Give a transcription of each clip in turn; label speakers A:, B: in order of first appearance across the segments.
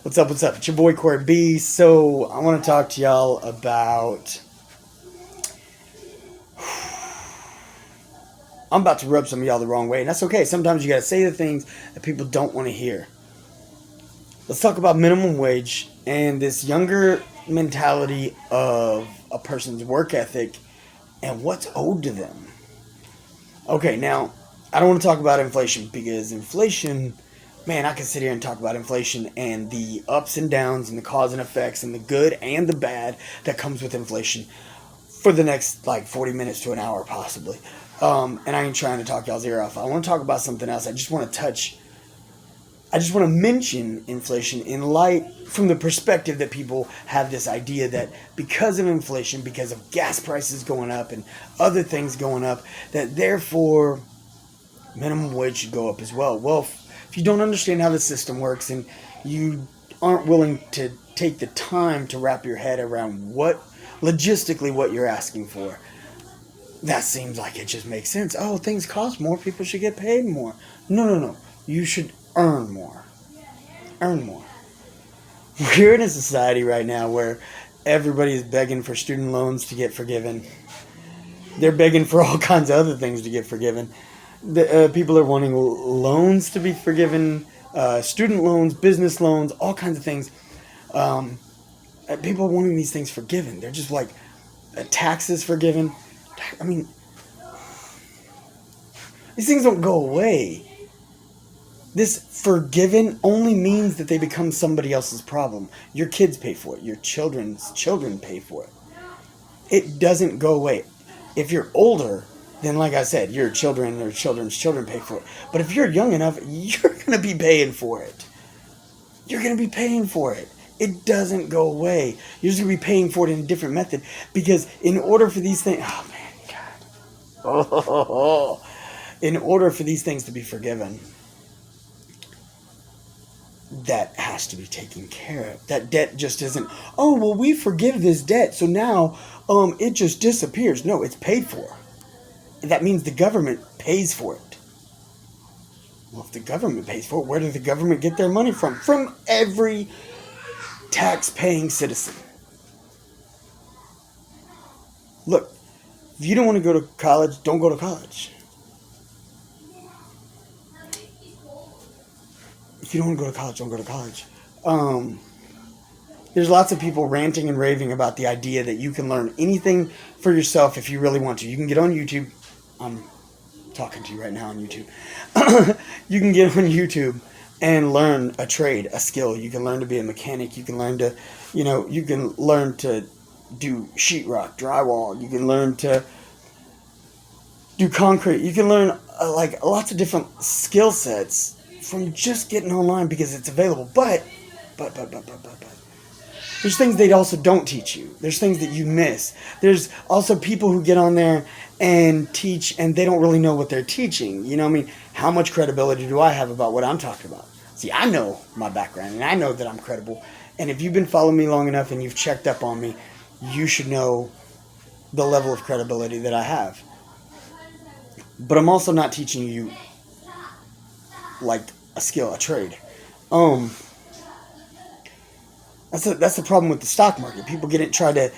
A: What's up? What's up? It's your boy Corey B. So I want to talk to y'all about. I'm about to rub some of y'all the wrong way, and that's okay. Sometimes you gotta say the things that people don't want to hear. Let's talk about minimum wage and this younger mentality of a person's work ethic and what's owed to them. Okay, now I don't want to talk about inflation because inflation. Man, I can sit here and talk about inflation and the ups and downs and the cause and effects and the good and the bad that comes with inflation for the next 40 minutes to an hour possibly. And I ain't trying to talk y'all's ear off. I want to talk about something else. I just want to mention inflation in light from the perspective that people have this idea that because of inflation, because of gas prices going up and other things going up, that therefore minimum wage should go up as well. Well, if you don't understand how the system works and you aren't willing to take the time to wrap your head around logistically what you're asking for, that seems like it just makes sense. Oh, things cost more, people should get paid more. No. You should earn more. Earn more. We're in a society right now where everybody is begging for student loans to get forgiven. They're begging for all kinds of other things to get forgiven. People are wanting loans to be forgiven, student loans, business loans, all kinds of things. People are wanting these things forgiven. They're just like taxes forgiven. I mean, these things don't go away. This forgiven only means that they become somebody else's problem. Your kids pay for it. Your children's children pay for it. It doesn't go away. If you're older, then like I said, your children or children's children pay for it. But if you're young enough, you're going to be paying for it. You're going to be paying for it. It doesn't go away. You're just going to be paying for it in a different method. Because in order for these things... Oh, man, God. In order for these things to be forgiven, that has to be taken care of. That debt just isn't, oh, well, we forgive this debt, so now it just disappears. No, it's paid for. That means the government pays for it. Well, if the government pays for it, where does the government get their money from? From every tax-paying citizen. Look, if you don't want to go to college, don't go to college. If you don't want to go to college, don't go to college. There's lots of people ranting and raving about the idea that you can learn anything for yourself if you really want to. You can get on YouTube. I'm talking to you right now on YouTube. You can get on YouTube and learn a trade, a skill. You can learn to be a mechanic. You can learn to, you can learn to do sheetrock, drywall. You can learn to do concrete. You can learn lots of different skill sets from just getting online because it's available. But there's things they also don't teach you. There's things that you miss. There's also people who get on there and teach and they don't really know what they're teaching. You know what I mean? How much credibility do I have about what I'm talking about? See, I know my background and I know that I'm credible. And if you've been following me long enough and you've checked up on me, you should know the level of credibility that I have. But I'm also not teaching you like a skill, a trade. That's the problem with the stock market. People try to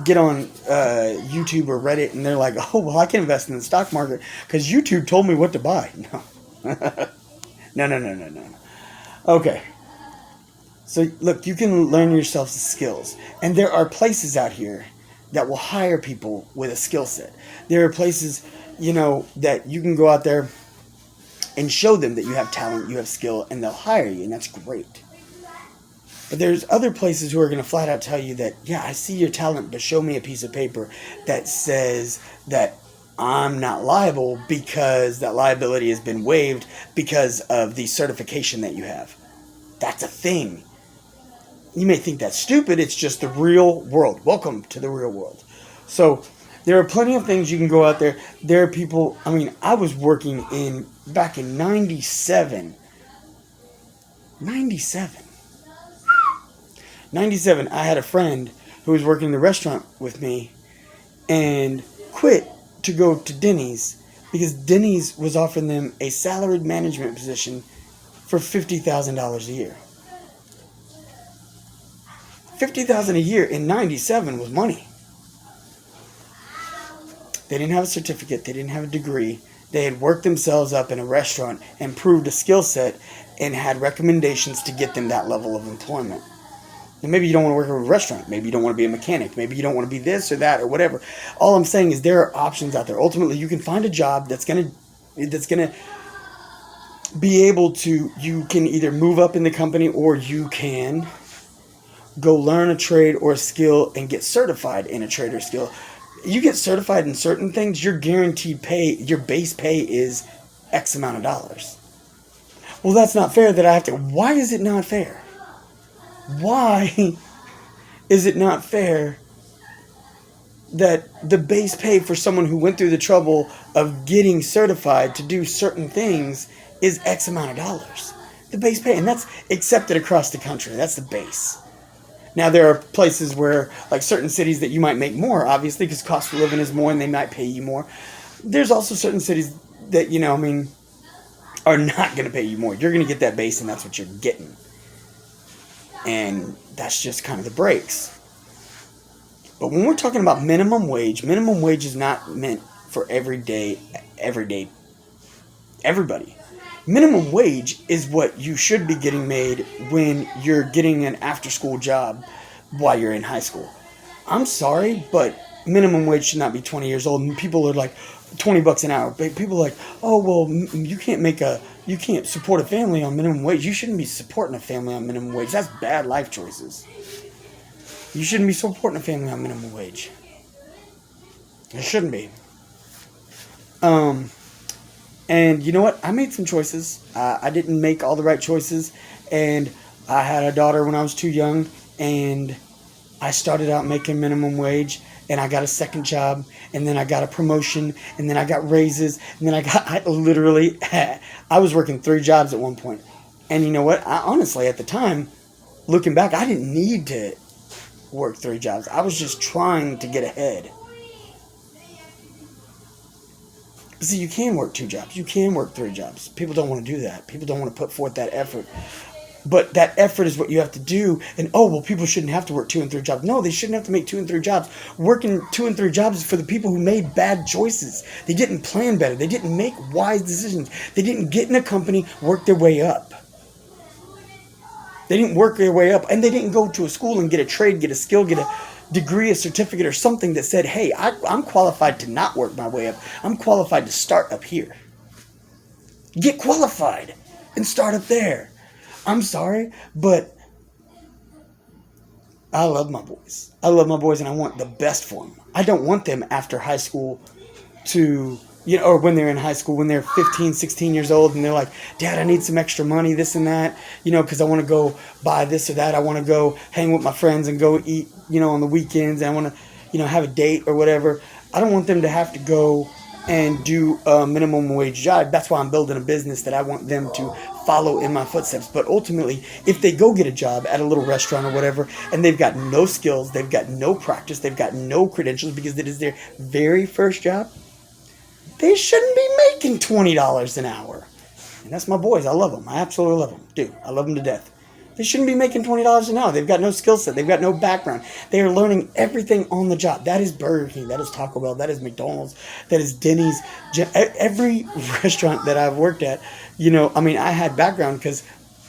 A: get on YouTube or Reddit, and they're like, "Oh, well, I can invest in the stock market because YouTube told me what to buy." No, no. Okay. So look, you can learn yourself the skills, and there are places out here that will hire people with a skill set. There are places, that you can go out there and show them that you have talent, you have skill, and they'll hire you, and that's great. But there's other places who are going to flat out tell you that, yeah, I see your talent, but show me a piece of paper that says that I'm not liable because that liability has been waived because of the certification that you have. That's a thing. You may think that's stupid. It's just the real world. Welcome to the real world. So there are plenty of things you can go out there. There are people, I was working back in 97, I had a friend who was working in the restaurant with me and quit to go to Denny's because Denny's was offering them a salaried management position for $50,000 a year. $50,000 a year in 97 was money. They didn't have a certificate. They didn't have a degree. They had worked themselves up in a restaurant and proved a skill set and had recommendations to get them that level of employment. And maybe you don't want to work in a restaurant. Maybe you don't want to be a mechanic. Maybe you don't want to be this or that or whatever. All I'm saying is there are options out there. Ultimately, you can find a job that's gonna be able to. You can either move up in the company or you can go learn a trade or a skill and get certified in a trade or skill. You get certified in certain things, your guaranteed pay, your base pay is X amount of dollars. Well, that's not fair that I have to. Why is it not fair? Why is it not fair that the base pay for someone who went through the trouble of getting certified to do certain things is X amount of dollars? The base pay, and that's accepted across the country. That's the base. Now, there are places where, like certain cities that you might make more, obviously, because cost of living is more and they might pay you more. There's also certain cities that, are not going to pay you more. You're going to get that base and that's what you're getting. And that's just kind of the breaks. But when we're talking about minimum wage is not meant for everybody. Minimum wage is what you should be getting made when you're getting an after-school job while you're in high school. I'm sorry, but minimum wage should not be 20 years old. And people are like, $20 an hour. People are like, oh, well, you can't support a family on minimum wage. You shouldn't be supporting a family on minimum wage. That's bad life choices. You shouldn't be supporting a family on minimum wage. It shouldn't be. And you know what? I made some choices. I didn't make all the right choices. And I had a daughter when I was too young. And I started out making minimum wage. And I got a second job. And then I got a promotion. And then I got raises. And then I was working 3 jobs at one point. And you know what? I honestly, at the time, looking back, I didn't need to work 3 jobs. I was just trying to get ahead. See, you can work 2 jobs. You can work 3 jobs. People don't want to do that. People don't want to put forth that effort. But that effort is what you have to do. And, people shouldn't have to work 2 and 3 jobs. No, they shouldn't have to make 2 and 3 jobs. Working 2 and 3 jobs is for the people who made bad choices. They didn't plan better. They didn't make wise decisions. They didn't get in a company, work their way up. They didn't work their way up. And they didn't go to a school and get a trade, get a skill, get a degree, a certificate, or something that said, hey, I'm qualified to not work my way up. I'm qualified to start up here. Get qualified and start up there. I'm sorry, but I love my boys. I love my boys and I want the best for them. I don't want them after high school to, or when they're in high school, when they're 15, 16 years old and they're like, Dad, I need some extra money, this and that, because I want to go buy this or that. I want to go hang with my friends and go eat, on the weekends. And I want to, have a date or whatever. I don't want them to have to go and do a minimum wage job. That's why I'm building a business that I want them to follow in my footsteps. But ultimately, if they go get a job at a little restaurant or whatever, and they've got no skills, they've got no practice, they've got no credentials because it is their very first job, they shouldn't be making $20 an hour. And that's my boys. I love them. I absolutely love them. Dude, I love them to death. They shouldn't be making $20 an hour. They've got no skill set. They've got no background. They are learning everything on the job. That is Burger King. That is Taco Bell. That is McDonald's. That is Denny's. Every restaurant that I've worked at, I had background because,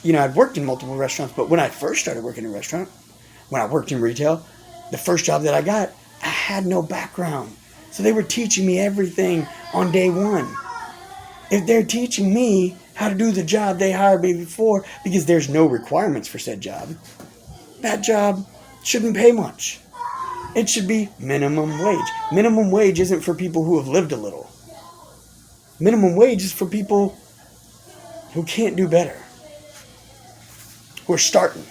A: I'd worked in multiple restaurants. But when I first started working in a restaurant, when I worked in retail, the first job that I got, I had no background. So they were teaching me everything on day one. If they're teaching me how to do the job they hired me before because there's no requirements for said job, that job shouldn't pay much. It should be minimum wage. Minimum wage isn't for people who have lived a little. Minimum wage is for people who can't do better, who are starting.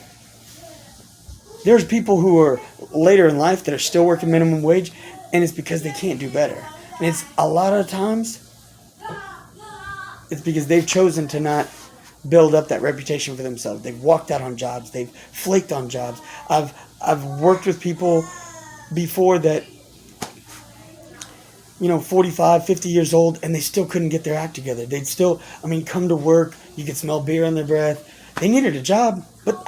A: There's people who are later in life that are still working minimum wage, and it's because they can't do better. And it's a lot of times, it's because they've chosen to not build up that reputation for themselves. They've walked out on jobs. They've flaked on jobs. I've worked with people before that, 45, 50 years old, and they still couldn't get their act together. They'd still, come to work. You could smell beer on their breath. They needed a job, but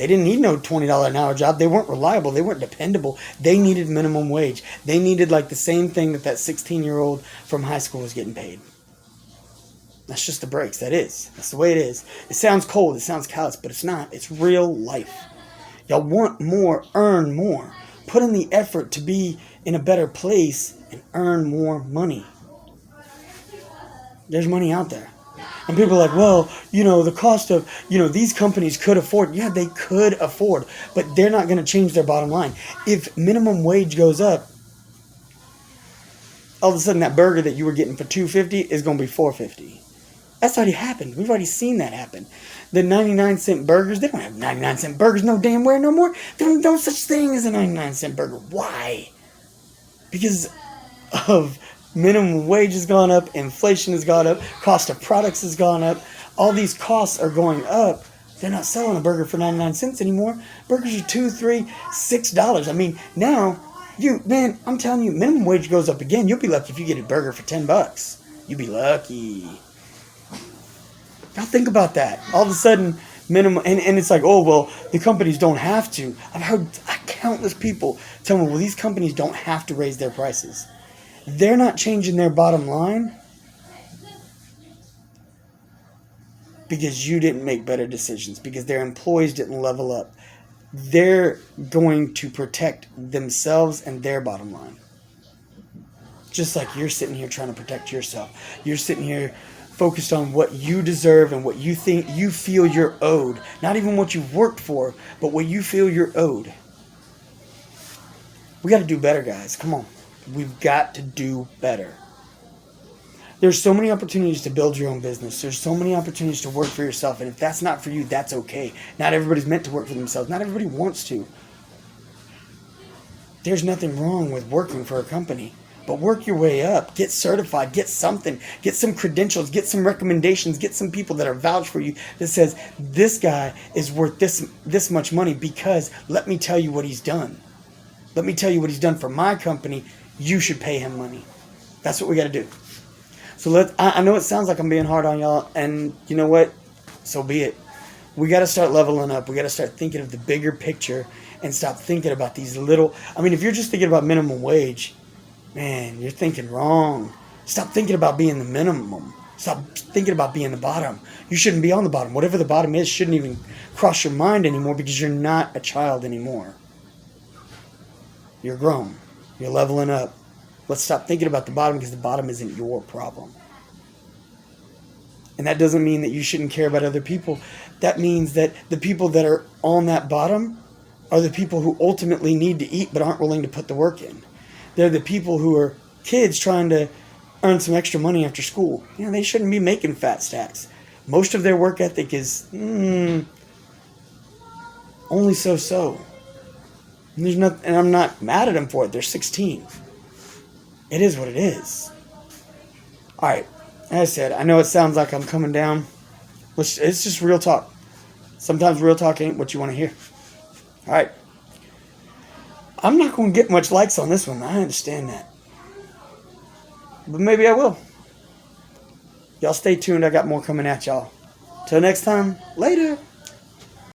A: They didn't need no $20 an hour job. They weren't reliable. They weren't dependable. They needed minimum wage. They needed like the same thing that 16-year-old from high school was getting paid. That's just the breaks. That's the way it is. It sounds cold. It sounds callous, but it's not. It's real life. Y'all want more, earn more. Put in the effort to be in a better place and earn more money. There's money out there. And people are like, well, the cost of, these companies could afford. Yeah, they could afford, but they're not going to change their bottom line. If minimum wage goes up, all of a sudden that burger that you were getting for $2.50 is going to be $4.50. That's already happened. We've already seen that happen. The 99-cent burgers, they don't have 99-cent burgers no damn where no more. There's no such thing as a 99-cent burger. Why? Because of minimum wage has gone up, inflation has gone up, cost of products has gone up. All these costs are going up. They're not selling a burger for 99 cents anymore. Burgers are $2, $3, $6. I mean, now, I'm telling you, minimum wage goes up again. You'll be lucky if you get a burger for $10. You'll be lucky. Now think about that. All of a sudden, minimum, and it's like, oh, well, the companies don't have to. I've heard countless people tell me, well, these companies don't have to raise their prices. They're not changing their bottom line because you didn't make better decisions, because their employees didn't level up. They're going to protect themselves and their bottom line. Just like you're sitting here trying to protect yourself. You're sitting here focused on what you deserve and what you feel you're owed. Not even what you've worked for, but what you feel you're owed. We got to do better, guys. Come on. We've got to do better. There's so many opportunities to build your own business. There's so many opportunities to work for yourself. And if that's not for you, that's okay. Not everybody's meant to work for themselves. Not everybody wants to. There's nothing wrong with working for a company. But work your way up. Get certified. Get something. Get some credentials. Get some recommendations. Get some people that are vouched for you that says, this guy is worth this much money because let me tell you what he's done. Let me tell you what he's done for my company. You should pay him money. That's what we got to do. So I know it sounds like I'm being hard on y'all, and you know what? So be it. We got to start leveling up. We got to start thinking of the bigger picture and stop thinking about these little. I mean, if you're just thinking about minimum wage, man, you're thinking wrong. Stop thinking about being the minimum. Stop thinking about being the bottom. You shouldn't be on the bottom. Whatever the bottom is shouldn't even cross your mind anymore because you're not a child anymore. You're grown. You're leveling up. Let's stop thinking about the bottom because the bottom isn't your problem. And that doesn't mean that you shouldn't care about other people. That means that the people that are on that bottom are the people who ultimately need to eat but aren't willing to put the work in. They're the people who are kids trying to earn some extra money after school. They shouldn't be making fat stacks. Most of their work ethic is only so-so. And I'm not mad at them for it. They're 16. It is what it is. All right. As I said, I know it sounds like I'm coming down. It's just real talk. Sometimes real talk ain't what you want to hear. All right. I'm not going to get much likes on this one. I understand that. But maybe I will. Y'all stay tuned. I got more coming at y'all. Till next time. Later.